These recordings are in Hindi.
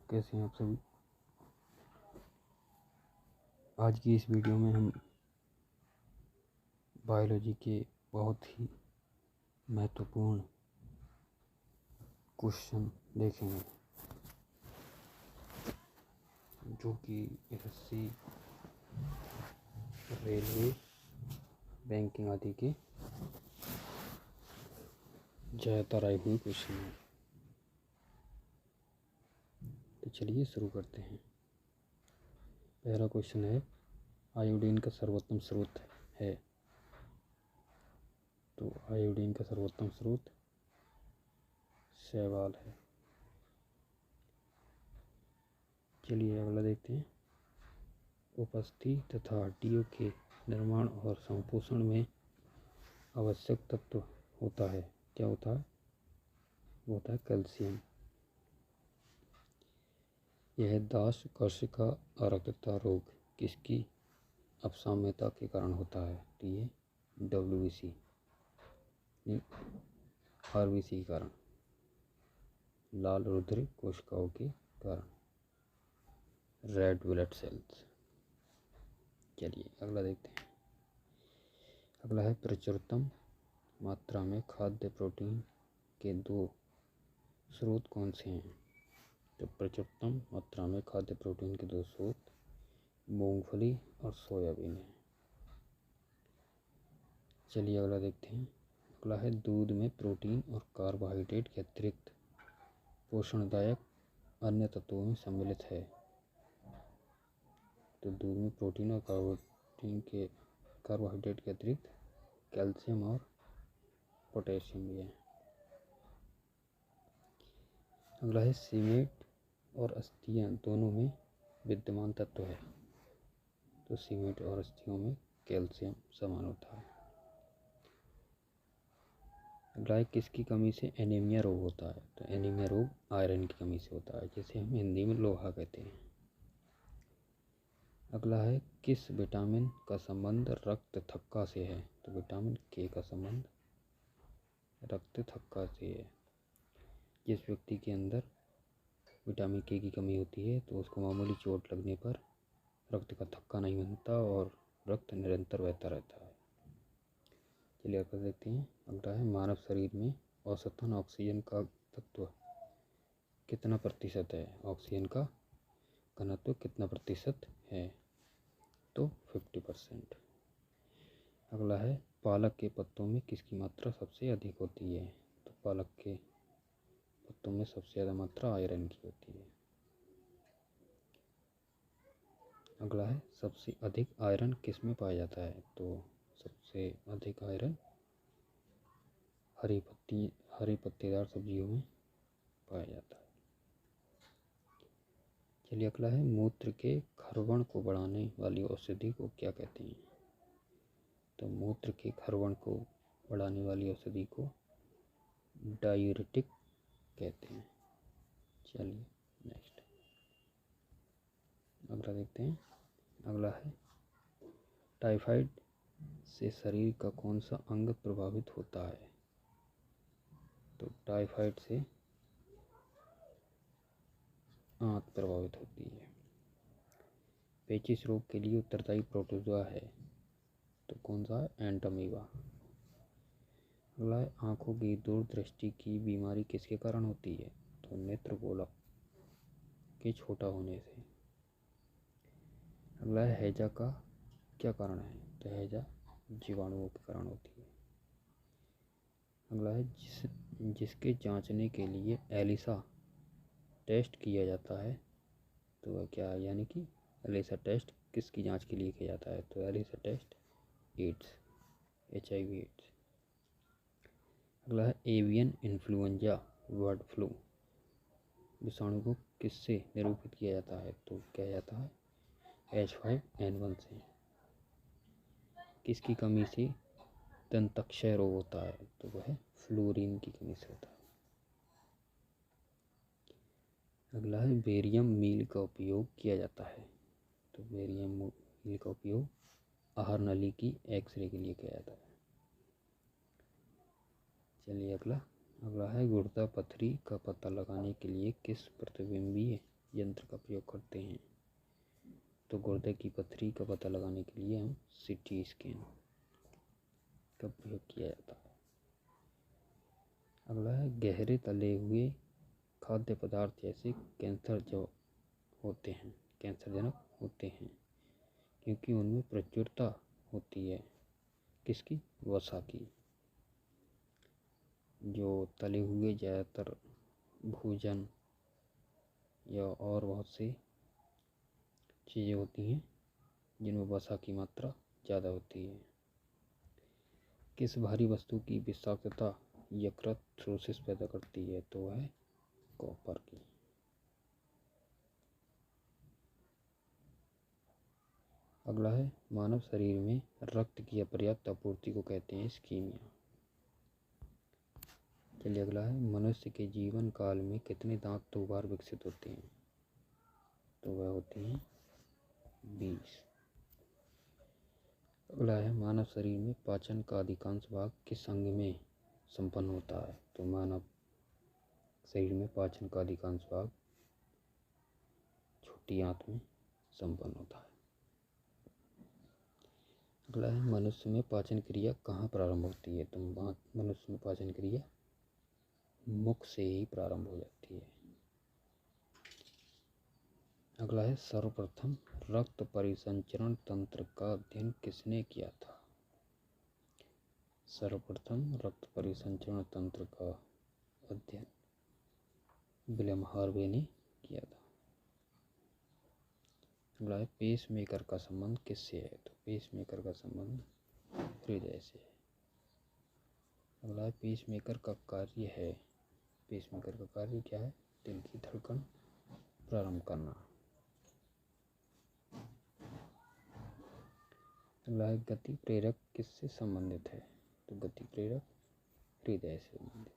कैसे हैं आप सभी। आज की इस वीडियो में हम बायोलॉजी के बहुत ही महत्वपूर्ण क्वेश्चन देखेंगे जो कि एसएससी, रेलवे, बैंकिंग आदि के ज़्यादातर आए हुए क्वेश्चन हैं। तो चलिए शुरू करते हैं। पहला क्वेश्चन है, आयोडीन का सर्वोत्तम स्रोत है। तो आयोडीन का सर्वोत्तम स्रोत शैवाल है। चलिए अगला देखते हैं। उपस्थिति तथा हड्डियों के निर्माण और संपोषण में आवश्यक तत्व होता है। क्या होता है? वो होता है कैल्शियम। यह दास कोशिका अरक्तता रोग किसकी असाम्यता के कारण होता है? तो ये WBC RBC के कारण, लाल रुधिर कोशिकाओं के कारण, रेड ब्लड सेल्स। चलिए अगला देखते हैं। अगला है, प्रचुरतम मात्रा में खाद्य प्रोटीन के दो स्रोत कौन से हैं? तो प्रचुरतम मात्रा में खाद्य प्रोटीन के दो स्रोत मूंगफली और सोयाबीन है। चलिए अगला देखते हैं। अगला है, दूध में प्रोटीन और कार्बोहाइड्रेट के अतिरिक्त पोषणदायक अन्य तत्वों में सम्मिलित है। तो दूध में प्रोटीन और कार्बोहाइड्रेट के अतिरिक्त कैल्शियम और पोटेशियम भी है। अगला है, सीमेंट और अस्थियां दोनों में विद्यमान तत्व है। तो सीमेंट और अस्थियों में कैल्शियम समान होता है। अगला है, किसकी कमी से एनीमिया रोग होता है? तो एनीमिया रोग आयरन की कमी से होता है, जिसे हम हिंदी में लोहा कहते हैं। अगला है, किस विटामिन का संबंध रक्त थक्का से है? तो विटामिन के का संबंध रक्त थक्का से है। जिस व्यक्ति के अंदर विटामिन के की कमी होती है तो उसको मामूली चोट लगने पर रक्त का थक्का नहीं बनता और रक्त निरंतर बहता रहता है। चलिए आगे देखते हैं। अगला है, मानव शरीर में औसतन ऑक्सीजन का तत्व कितना प्रतिशत है? ऑक्सीजन का घनत्व कितना प्रतिशत है? तो 50%। अगला है, पालक के पत्तों में किसकी मात्रा सबसे अधिक होती है? तो पालक के पत्तों में सबसे ज़्यादा मात्रा आयरन की होती है। अगला है, सबसे अधिक आयरन किस में पाया जाता है? तो सबसे अधिक आयरन हरी पत्तेदार सब्जियों में पाया जाता है। चलिए अगला है, मूत्र के खरवण को बढ़ाने वाली औषधि को क्या कहते हैं? तो मूत्र के खरवण को बढ़ाने वाली औषधि को डायूरेटिक कहते हैं। चलिए नेक्स्ट अगला देखते हैं। अगला है, टाइफाइड से शरीर का कौन सा अंग प्रभावित होता है? तो टाइफाइड से आंत प्रभावित होती है। पेचिश रोग के लिए उत्तरदायी प्रोटोजोआ है। तो कौन सा है? एंटामीबा। अगला है, आँखों की दूरदृष्टि की बीमारी किसके कारण होती है? तो नेत्रगोलक के छोटा होने से। अगला है, हैजा का क्या कारण है? तो हैजा जीवाणुओं के कारण होती है। अगला है, जिसके जांचने के लिए एलिसा टेस्ट किया जाता है तो वह क्या है? यानी कि एलिसा टेस्ट किसकी जांच के लिए किया जाता है? तो ELISA test AIDS, HIV AIDS. अगला है, एवियन इन्फ्लुएंजा बर्ड फ्लू विषाणु को किससे निरूपित किया जाता है? तो किया जाता है H5N1 से। किसकी कमी से दंतक्षय रोग होता है? तो वह फ्लोरीन की कमी से होता है। अगला है, बेरियम मील का उपयोग किया जाता है। तो बेरियम मील का उपयोग आहार नली की एक्सरे के लिए किया जाता है। चलिए अगला है, गुर्दा पथरी का पता लगाने के लिए किस प्रतिबिंबीय यंत्र का प्रयोग करते हैं? तो गुर्दे की पथरी का पता लगाने के लिए हम सीटी स्कैन का प्रयोग किया जाता है। अगला है, गहरे तले हुए खाद्य पदार्थ जैसे कैंसरजनक होते हैं क्योंकि उनमें प्रचुरता होती है किसकी? वसा की। जो तले हुए ज़्यादातर भोजन या और बहुत सी चीज़ें होती हैं जिनमें वसा की मात्रा ज़्यादा होती है। किस भारी वस्तु की विषाक्तता यकृत थ्रोसिस पैदा करती है? तो वह है कॉपर की। अगला है, मानव शरीर में रक्त की अपर्याप्त आपूर्ति को कहते हैं इस्कीमिया। चलिए अगला है, मनुष्य के जीवन काल में कितने दांत 2 बार विकसित होते हैं? तो वह होते हैं 20। अगला है, मानव शरीर में पाचन का अधिकांश भाग किस अंग में संपन्न होता है? तो मानव शरीर में पाचन का अधिकांश भाग छोटी आंत में संपन्न होता है। अगला है, मनुष्य में पाचन क्रिया कहाँ प्रारंभ होती है? तो मनुष्य में पाचन क्रिया मुख से ही प्रारंभ हो जाती है। अगला है, सर्वप्रथम रक्त परिसंचरण तंत्र का अध्ययन किसने किया था? सर्वप्रथम रक्त परिसंचरण तंत्र का अध्ययन विलियम हार्वे ने किया था। अगला है, पेसमेकर का संबंध किससे है? तो पेसमेकर का संबंध हृदय से है। अगला है, पेसमेकर का कार्य क्या है? दिल की धड़कन प्रारंभ करना। अगला है, गति प्रेरक किससे संबंधित है? तो गति प्रेरक हृदय से संबंधित।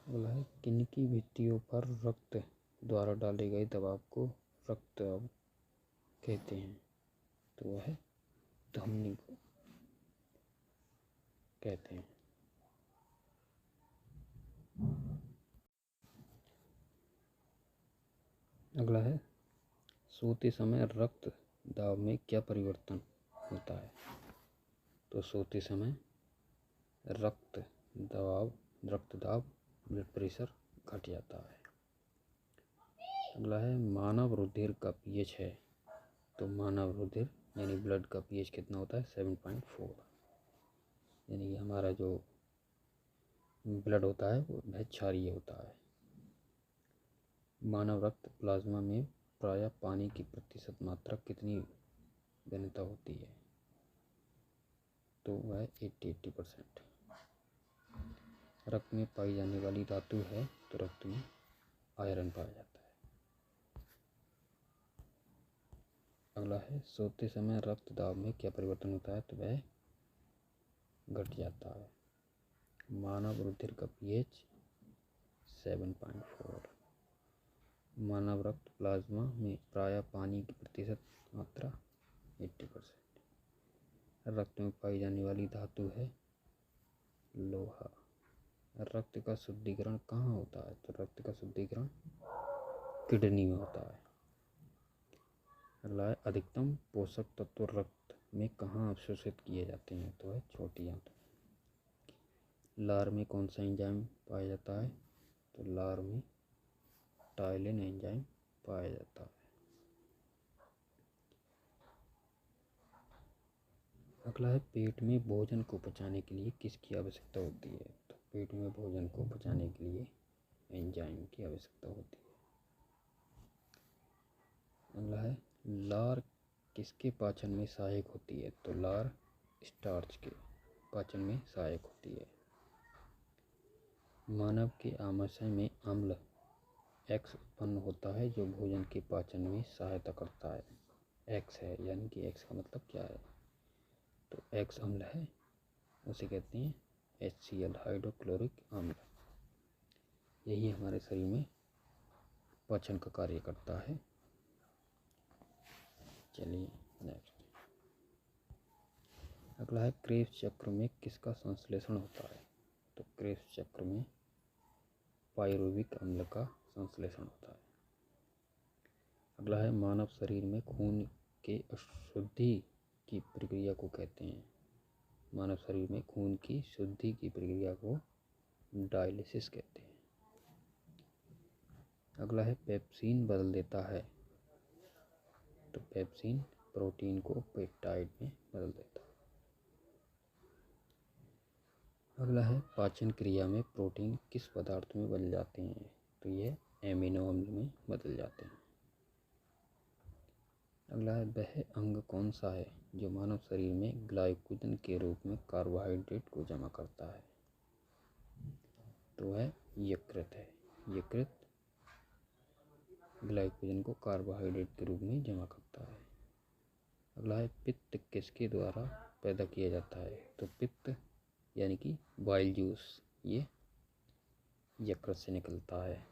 अगला है, किनकी भित्तियों पर रक्त द्वारा डाले गए दबाव को रक्तदाब कहते हैं? तो वह है धमनी को कहते हैं। अगला है, सोते समय रक्त दाब में क्या परिवर्तन होता है? तो सोते समय रक्तदाब ब्लड प्रेशर घट जाता है। अगला है, मानव रुधिर का पीएच है? तो मानव रुधिर यानी ब्लड का पीएच कितना होता है? 7.4। यानी कि हमारा जो ब्लड होता है वो क्षारीय होता है। मानव रक्त प्लाज्मा में प्रायः पानी की प्रतिशत मात्रा कितनी भिन्नता होती है? तो वह 80%। रक्त में पाई जाने वाली धातु है? तो रक्त में आयरन पाया जाता है। अगला है, सोते समय रक्त दाब में क्या परिवर्तन होता है? तो वह घट जाता है। मानव रुधिर का पीएच 7.4। मानव रक्त प्लाज्मा में प्रायः पानी की प्रतिशत मात्रा 80%। रक्त में पाई जाने वाली धातु है लोहा। रक्त का शुद्धिकरण कहाँ होता है? तो रक्त का शुद्धिकरण किडनी में होता है। अगला है, अधिकतम पोषक तत्व रक्त में कहाँ अवशोषित किए जाते हैं? तो है छोटी आंत में। लार में कौन सा एंजाइम पाया जाता है? तो लार में टाइलिन एंजाइम पाया जाता है। अगला है, पेट में भोजन को पचाने के लिए किसकी आवश्यकता होती है? तो पेट में भोजन को पचाने के लिए एंजाइम की आवश्यकता होती है। अगला है, लार किसके पाचन में सहायक होती है? तो लार स्टार्च के पाचन में सहायक होती है। मानव के आमाशय में अम्ल एक्स उत्पन्न होता है जो भोजन के पाचन में सहायता करता है। एक्स है, यानी कि एक्स का मतलब क्या है? तो एक्स अम्ल है, उसे कहते हैं HCl हाइड्रोक्लोरिक अम्ल। यही हमारे शरीर में पाचन का कार्य करता है। चलिए नेक्स्ट। अगला है, क्रेब्स चक्र में किसका संश्लेषण होता है? तो क्रेब्स चक्र में पायरुविक अम्ल का संश्लेषण होता है। अगला है मानव शरीर में खून के अशुद्धि की प्रक्रिया को कहते हैं। मानव शरीर में खून की शुद्धि की प्रक्रिया को डायलिसिस कहते हैं। अगला है पेप्सिन बदल देता है। तो पेप्सिन प्रोटीन को पेप्टाइड में बदल देता है। अगला है पाचन क्रिया में प्रोटीन किस पदार्थ में बदल जाते हैं। तो ये एमिनो अम्ल में बदल जाते हैं। अगला है वह अंग कौन सा है जो मानव शरीर में ग्लाइकोजन के रूप में कार्बोहाइड्रेट को जमा करता है। तो वह यकृत है। यकृत ग्लाइकोजन को कार्बोहाइड्रेट के रूप में जमा करता है। अगला है पित्त किसके द्वारा पैदा किया जाता है। तो पित्त यानी कि बाइल जूस ये यकृत से निकलता है।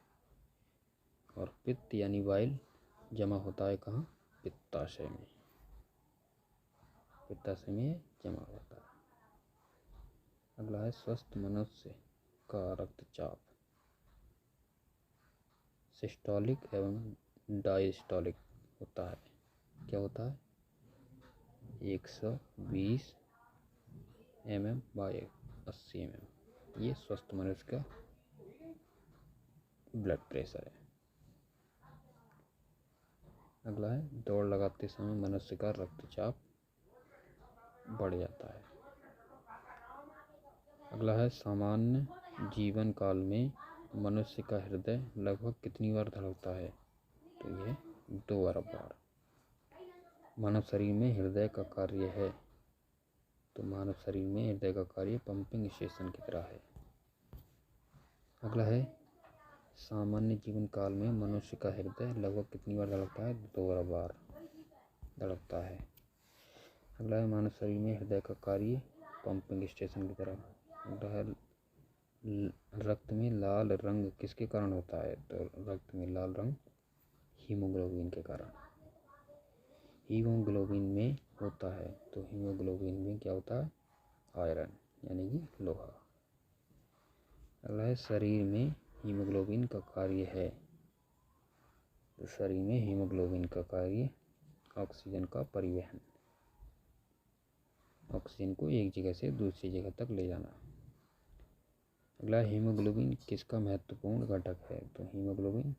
और पित्त यानी बाइल जमा होता है कहाँ, पित्ताशय में। पित्ताशय में जमा होता है। अगला है स्वस्थ मनुष्य का रक्तचाप सिस्टोलिक एवं डायस्टोलिक होता है। क्या होता है, 120 mm बाय 80 mm। ये स्वस्थ मनुष्य का ब्लड प्रेशर है। अगला है दौड़ लगाते समय मनुष्य का रक्तचाप बढ़ जाता है। अगला है सामान्य जीवन काल में मनुष्य का हृदय लगभग कितनी बार धड़कता है। तो यह 2 अरब बार। मानव शरीर में हृदय का कार्य है। तो मानव शरीर में हृदय का कार्य पंपिंग स्टेशन की तरह है। अगला है सामान्य जीवन काल में मनुष्य का हृदय लगभग कितनी बार धड़कता है। 2 अरब बार धड़कता है। अगला है मानव शरीर में हृदय का कार्य पंपिंग स्टेशन की तरह। अगला है रक्त में लाल रंग किसके कारण होता है। तो रक्त में लाल रंग हीमोग्लोबिन के कारण। हीमोग्लोबिन में होता है। तो हीमोग्लोबिन में क्या होता है, आयरन यानी कि लोहा। अगला है शरीर में हीमोग्लोबिन का कार्य है। तो शरीर में हीमोग्लोबिन का कार्य ऑक्सीजन का परिवहन, ऑक्सीजन को एक जगह से दूसरी जगह तक ले जाना। अगला हीमोग्लोबिन किसका महत्वपूर्ण घटक है। तो हीमोग्लोबिन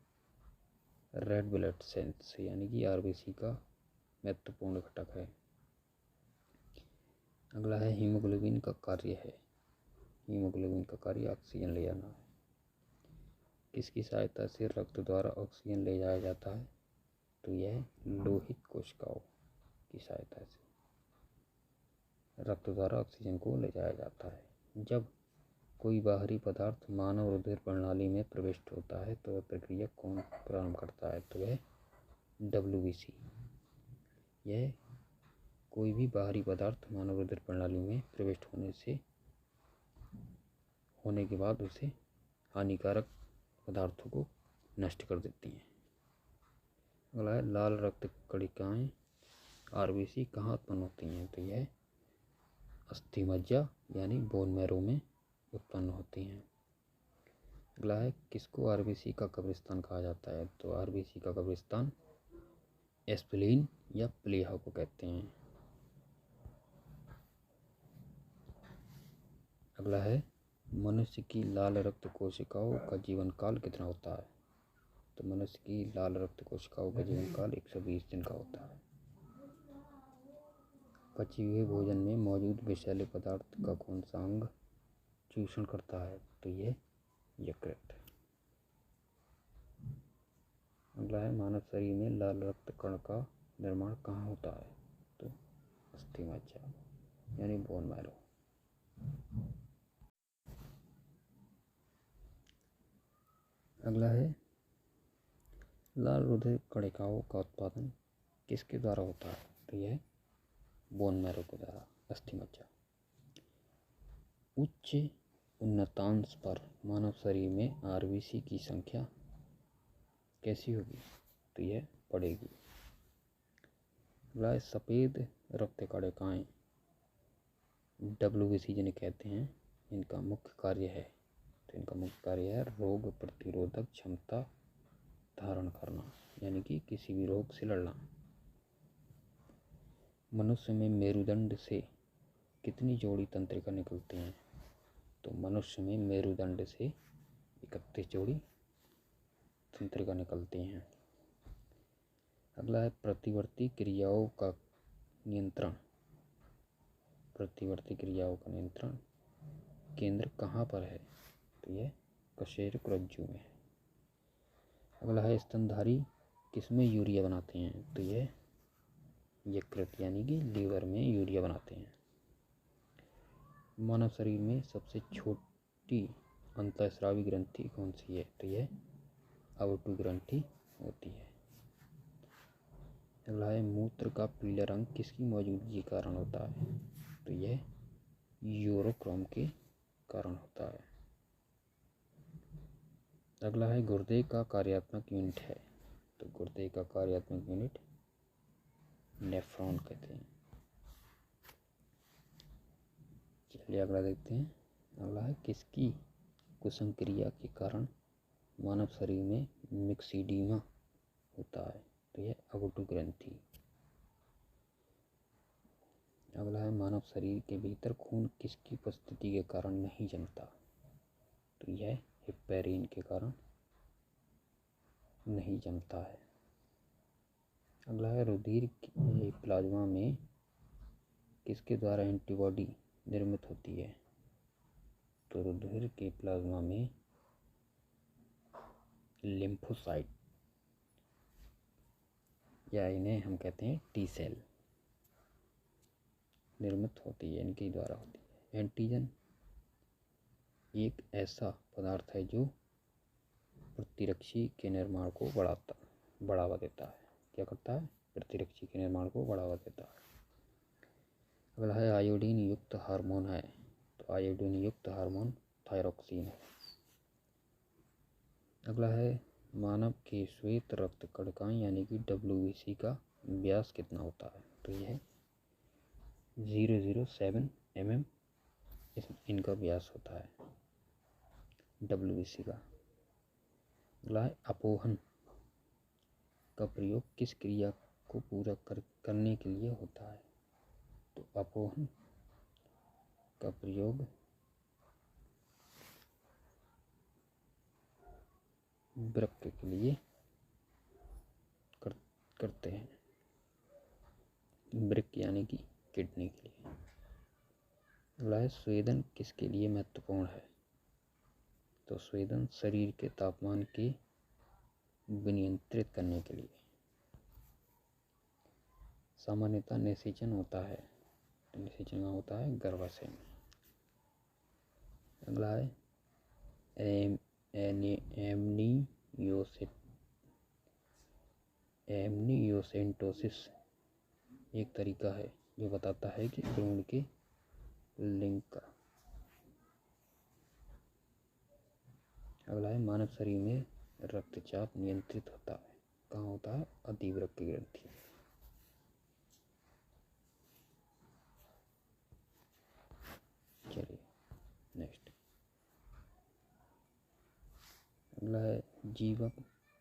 रेड ब्लड सेल्स यानी कि आरबीसी का महत्वपूर्ण घटक है। अगला है हीमोग्लोबिन का कार्य है। हीमोग्लोबिन का कार्य ऑक्सीजन ले जाना है। किसकी सहायता से रक्त द्वारा ऑक्सीजन ले जाया जाता है। तो यह लोहित कोशिकाओं की सहायता से रक्त द्वारा ऑक्सीजन को ले जाया जाता है। जब कोई बाहरी पदार्थ मानव रुधिर प्रणाली में प्रविष्ट होता है तो वह प्रक्रिया कौन प्रारंभ करता है। तो वह WBC। यह कोई भी बाहरी पदार्थ मानव रुधिर प्रणाली में प्रविष्ट होने के बाद उसे हानिकारक पदार्थों को नष्ट कर देती हैं। अगला है लाल रक्त कणिकाएं RBC कहाँ उत्पन्न होती हैं। तो यह अस्थि मज्जा यानी बोन मैरो में उत्पन्न होती हैं। अगला है किसको RBC का कब्रिस्तान कहा जाता है। तो RBC का कब्रिस्तान एस्प्लीन या प्लीहा को कहते हैं। अगला है मनुष्य की लाल रक्त कोशिकाओं का जीवन काल कितना होता है। तो मनुष्य की लाल रक्त कोशिकाओं का जीवन काल 120 दिन का होता है। पचे हुए भोजन में मौजूद विषैले पदार्थ का कौन सा अंग चूषण करता है। तो ये यकृत। अगला है मानव शरीर में लाल रक्त कण का निर्माण कहाँ होता है। तो अस्थि मज्जा यानी बोन मैरो। अगला है लाल रुधिर कणिकाओं का उत्पादन किसके द्वारा होता है। तो यह बोन मैरो के द्वारा, अस्थि मज्जा। उच्च उन्नतांश पर मानव शरीर में RBC की संख्या कैसी होगी। तो यह बढ़ेगी। अगला सफ़ेद रक्त कणिकाएं WBC जिन्हें कहते हैं, इनका मुख्य कार्य है। तो इनका मुख्य कार्य है रोग प्रतिरोधक क्षमता धारण करना यानी कि किसी भी रोग से लड़ना। मनुष्य में मेरुदंड से कितनी जोड़ी तंत्रिका निकलती हैं? तो मनुष्य में मेरुदंड से 31 जोड़ी तंत्रिका निकलती हैं। अगला है प्रतिवर्ती क्रियाओं का नियंत्रण। प्रतिवर्ती क्रियाओं का नियंत्रण केंद्र कहाँ पर है? तो यह कशेरुक रज्जु में है। अगला है स्तनधारी किसमें यूरिया बनाते हैं? तो यह यकृत यानी कि लीवर में यूरिया बनाते हैं। मानव शरीर में सबसे छोटी अंतःस्रावी ग्रंथि कौन सी है? तो यह अवटु ग्रंथि होती है। अगला है मूत्र का पीला रंग किसकी मौजूदगी के कारण होता है? तो यह यूरोक्रोम के कारण होता है। अगला है गुर्दे का कार्यात्मक यूनिट है। तो गुर्दे का कार्यात्मक यूनिट नेफ्रॉन कहते हैं। चलिए अगला देखते हैं। अगला है किसकी कुसंग क्रिया के कारण मानव शरीर में मिक्सिडीमा होता है? तो यह अवटु ग्रंथि। अगला है मानव शरीर के भीतर खून किसकी उपस्थिति के कारण नहीं जमता? तो यह हेपेरिन के कारण नहीं जमता है। अगला है रुधिर के प्लाज्मा में किसके द्वारा एंटीबॉडी निर्मित होती है? तो रुधिर के प्लाज्मा में लिम्फोसाइट या इन्हें हम कहते हैं टी सेल निर्मित होती है, इनके द्वारा होती है। एंटीजन एक ऐसा पदार्थ है जो प्रतिरक्षी के निर्माण को बढ़ावा देता है। क्या करता है? प्रतिरक्षी के निर्माण को बढ़ावा देता है। अगला है आयोडीन युक्त हार्मोन है। तो आयोडीन युक्त हार्मोन थायरोक्सिन है। अगला है मानव के श्वेत रक्त कणिकाएं यानी कि WBC का व्यास कितना होता है? तो यह 007 mm इनका व्यास होता है WBC का। अगला है अपोहन का प्रयोग किस क्रिया को पूरा करने के लिए होता है? तो अपोहन का प्रयोग वृक्क के लिए करते हैं। वृक्क यानी कि किडनी के लिए। अगला है स्वेदन किसके लिए महत्वपूर्ण है? तो स्वेदन शरीर के तापमान के विनियंत्रित करने के लिए। सामान्यतः निषेचन होता है। तो निषेचन होता है गर्भाशय में। अगला है एमनियोसेंटोसिस एक तरीका है जो बताता है कि भ्रूण के लिंग का। अगला है मानव शरीर में रक्तचाप नियंत्रित होता है। कहाँ होता है? अधिवृक्क ग्रंथि। चलिए नेक्स्ट। अगला है जीवन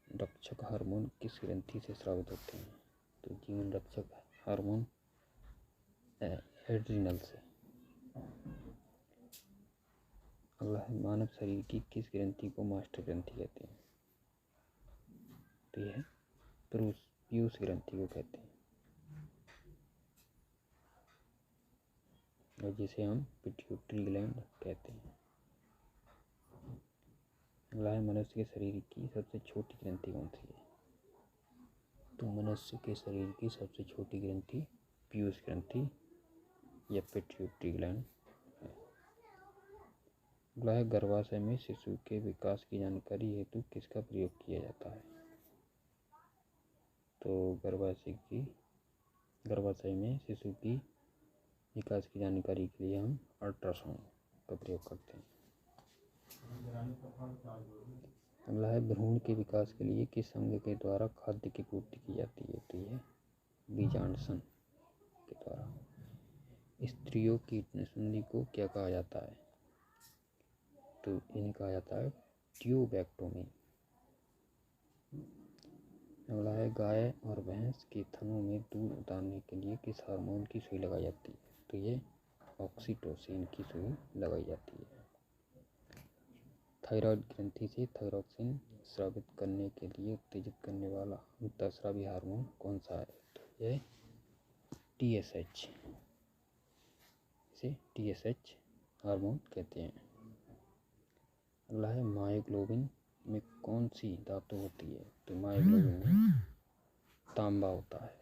रक्षक हार्मोन किस ग्रंथि से स्रावित होते हैं? तो जीवन रक्षक हार्मोन एड्रिनल से। अगला है मानव शरीर की किस ग्रंथि को मास्टर ग्रंथि कहते हैं? तो यह पीयूष ग्रंथि को कहते हैं, और जिसे हम पिट्यूटरी ग्लैंड कहते हैं। अगला है मनुष्य के शरीर की सबसे छोटी ग्रंथि कौन सी है? तो मनुष्य के शरीर की सबसे छोटी ग्रंथि पीयूष ग्रंथि या पिट्यूटरी ग्लैंड है। अगला है गर्भाशय में शिशु के विकास की जानकारी हेतु किसका प्रयोग किया जाता है? तो गर्भाशय में शिशु की विकास की जानकारी के लिए हम अल्ट्रासाउंड का प्रयोग करते हैं। अगला है भ्रूण के विकास के लिए किस अंग के द्वारा खाद्य की पूर्ति की जाती है? तो यह बीजांडसन के द्वारा। स्त्रियों की नसबंदी को क्या कहा जाता है? तो इन्हें कहा जाता है ट्यूबैक्टोमी। अगला है गाय और भैंस के थनों में दूध उतारने के लिए किस हार्मोन की सुई लगाई जाती है? तो ये ऑक्सीटोसिन की सुई लगाई जाती है। थायराइड ग्रंथि से थायरोक्सिन स्रावित करने के लिए उत्तेजित करने वाला अंतःस्रावी हार्मोन कौन सा है? तो यह TSH, इसे TSH हार्मोन कहते हैं। अगला है मायोग्लोबिन में कौन सी धातु होती है? तो मायोग्लोबिन में तांबा होता है।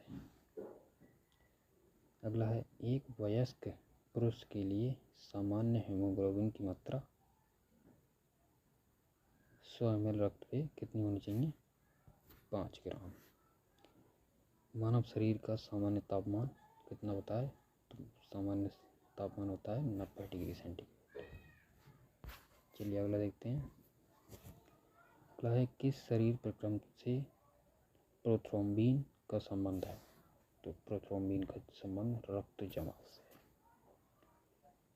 अगला है एक वयस्क पुरुष के लिए सामान्य हीमोग्लोबिन की मात्रा 100 ml रक्त पे कितनी होनी चाहिए? 5 ग्राम। मानव शरीर का सामान्य तापमान कितना होता है? तो सामान्य तापमान होता है 90 डिग्री सेंटीग्रेड। चलिए अगला देखते हैं। अगला है किस शरीर प्रक्रम से प्रोथ्रोम्बिन का संबंध है? तो प्रोथ्रोम्बिन का संबंध रक्त जमाव से।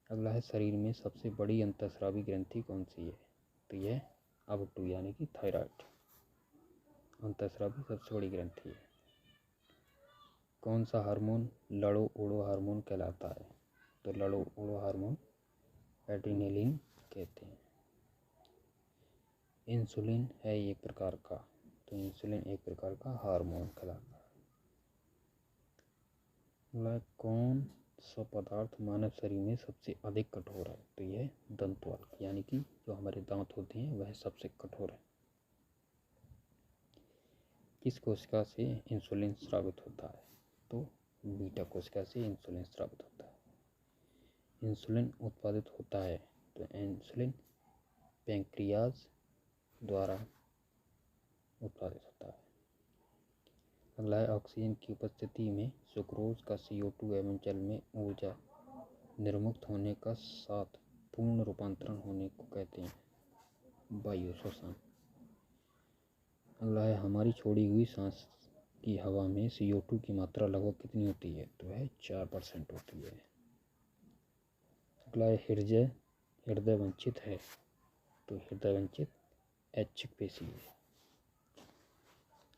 अगला है शरीर में सबसे बड़ी अंतःस्रावी ग्रंथि कौन सी है? तो यह ABO2 यानी कि थायराइड अंतःस्रावी सबसे बड़ी ग्रंथि है। कौन सा हार्मोन लड़ो उड़ो हार्मोन कहलाता है? तो लड़ो उड़ो हार्मोन एड्रेनलिन कहते हैं। इंसुलिन है एक प्रकार का, तो इंसुलिन एक प्रकार का हार्मोन कहलाता है। कौन सा पदार्थ मानव शरीर में सबसे अधिक कठोर है? तो यह दंतवाल यानी कि जो हमारे दांत होते हैं वह सबसे कठोर है। किस कोशिका से इंसुलिन स्रावित होता है? तो बीटा कोशिका से इंसुलिन स्रावित होता है। इंसुलिन उत्पादित होता है तो इंसुलिन पैंक्रियाज द्वारा उत्पादित होता है। अगला है ऑक्सीजन की उपस्थिति में सुक्रोज का CO2 एवं जल में ऊर्जा निर्मुक्त होने का साथ पूर्ण रूपांतरण होने को कहते हैं वायु शोषण। अगला है हमारी छोड़ी हुई सांस की हवा में CO2 की मात्रा लगभग कितनी होती है? तो वह 4% होती है। अगला है हृदय वंचित है, तो हृदय वंचित ऐच्छिक पेशी है।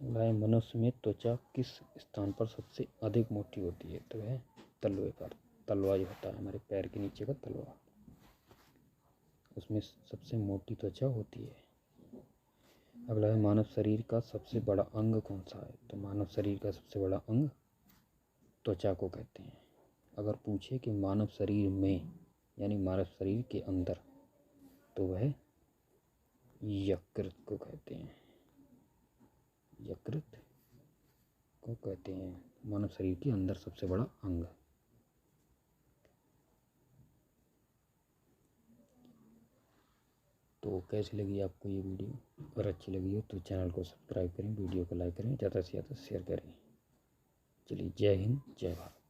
अगला है मनुष्य में त्वचा किस स्थान पर सबसे अधिक मोटी होती है? तो वह तलवे पर, तलवा जो होता है हमारे पैर के नीचे का तलवा, उसमें सबसे मोटी त्वचा होती है। अगला है मानव शरीर का सबसे बड़ा अंग कौन सा है? तो मानव शरीर का सबसे बड़ा अंग त्वचा को कहते हैं। अगर पूछे कि मानव शरीर में यानी मानव शरीर के अंदर, तो वह यकृत को कहते हैं। यकृत को कहते हैं मानव शरीर के अंदर सबसे बड़ा अंग। तो कैसी लगी आपको ये वीडियो? अगर अच्छी लगी हो तो चैनल को सब्सक्राइब करें, वीडियो को लाइक करें, ज़्यादा से ज़्यादा शेयर करें। चलिए, जय हिंद, जय भारत।